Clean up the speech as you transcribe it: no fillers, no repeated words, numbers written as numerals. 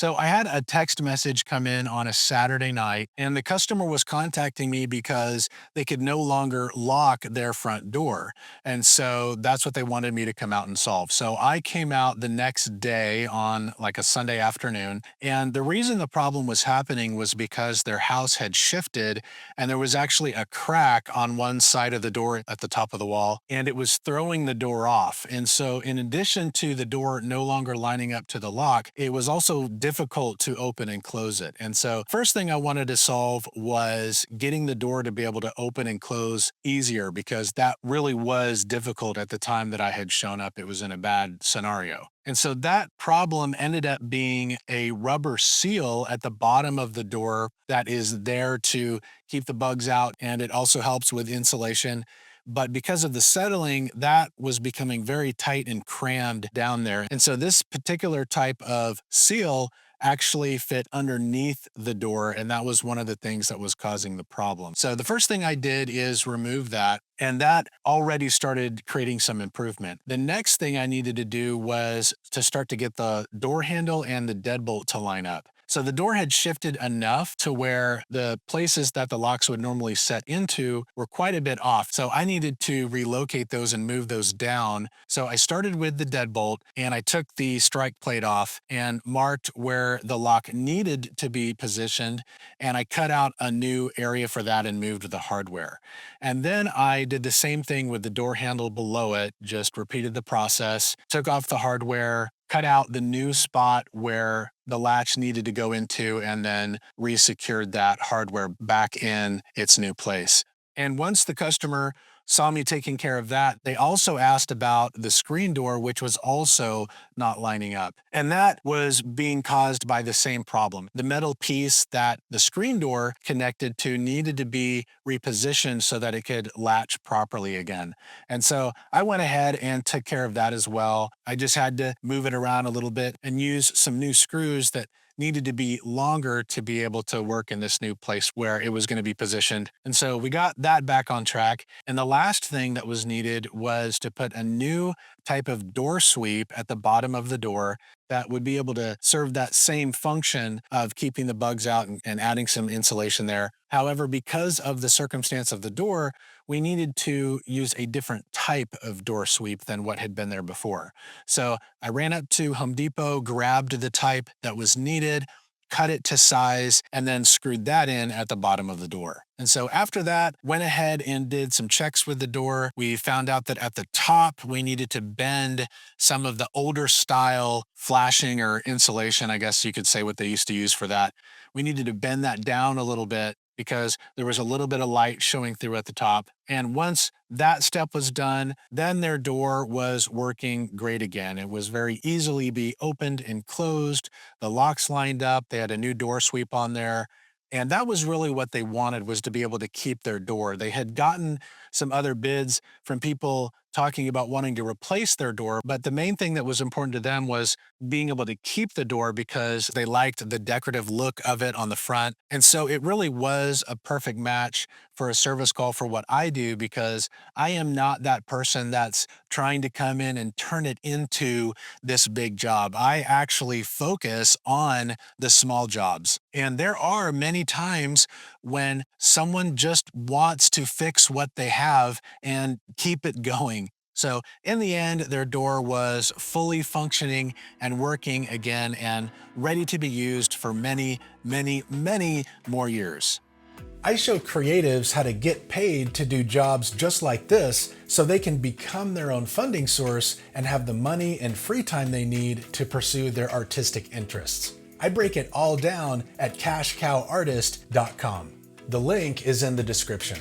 So I had a text message come in on a Saturday night, and the customer was contacting me because they could no longer lock their front door. And so that's what they wanted me to come out and solve. So I came out the next day on like a Sunday afternoon. And the reason the problem was happening was because their house had shifted and there was actually a crack on one side of the door at the top of the wall, and it was throwing the door off. And so, in addition to the door no longer lining up to the lock, it was also difficult to open and close it. And so, first thing I wanted to solve was getting the door to be able to open and close easier because that really was difficult at the time that I had shown up. It was in a bad scenario. And so that problem ended up being a rubber seal at the bottom of the door that is there to keep the bugs out. And it also helps with insulation. But because of the settling, that was becoming very tight and crammed down there. And so this particular type of seal actually fit underneath the door. And that was one of the things that was causing the problem. So the first thing I did is remove that. And that already started creating some improvement. The next thing I needed to do was to start to get the door handle and the deadbolt to line up. So the door had shifted enough to where the places that the locks would normally set into were quite a bit off. So I needed to relocate those and move those down. So I started with the deadbolt and I took the strike plate off and marked where the lock needed to be positioned. And I cut out a new area for that and moved the hardware. And then I did the same thing with the door handle below it, just repeated the process, took off the hardware, cut out the new spot where the latch needed to go into, and then resecured that hardware back in its new place. And once the customer saw me taking care of that, they also asked about the screen door, which was also not lining up. And that was being caused by the same problem. The metal piece that the screen door connected to needed to be repositioned so that it could latch properly again. And so I went ahead and took care of that as well. I just had to move it around a little bit and use some new screws that needed to be longer to be able to work in this new place where it was going to be positioned. And so we got that back on track. And the last thing that was needed was to put a new type of door sweep at the bottom of the door that would be able to serve that same function of keeping the bugs out and adding some insulation there. However, because of the circumstance of the door, we needed to use a different type of door sweep than what had been there before. So I ran up to Home Depot, grabbed the type that was needed, cut it to size, and then screwed that in at the bottom of the door. And so after that, went ahead and did some checks with the door. We found out that at the top, we needed to bend some of the older style flashing or insulation, I guess you could say what they used to use for that. We needed to bend that down a little bit because there was a little bit of light showing through at the top. And once that step was done, then their door was working great again. It was very easily be opened and closed. The locks lined up. They had a new door sweep on there. And that was really what they wanted, was to be able to keep their door. They had gotten some other bids from people talking about wanting to replace their door, but the main thing that was important to them was being able to keep the door because they liked the decorative look of it on the front. And so it really was a perfect match for a service call for what I do, because I am not that person that's trying to come in and turn it into this big job. I actually focus on the small jobs. And there are many times when someone just wants to fix what they have and keep it going. So in the end, their door was fully functioning and working again and ready to be used for many, many, many more years. I show creatives how to get paid to do jobs just like this so they can become their own funding source and have the money and free time they need to pursue their artistic interests. I break it all down at cashcowartist.com. The link is in the description.